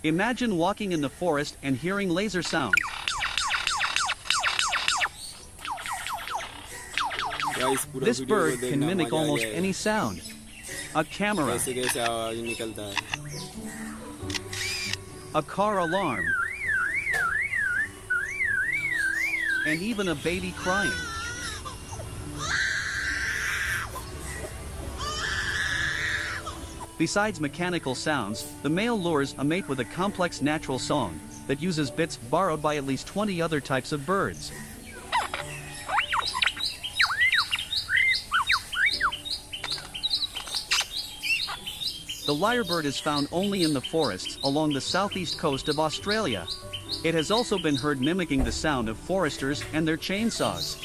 Imagine walking in the forest and hearing laser sounds. Guys, pura This video bird ko din can na mimic almost magagaya. any sound. A camera, Kasi guys, yung nikalta. a car alarm, and even a baby crying. Besides mechanical sounds, the male lures a mate with a complex natural song that uses bits borrowed by at least 20 other types of birds. The lyrebird is found only in the forests along the southeast coast of Australia. It has also been heard mimicking the sound of foresters and their chainsaws.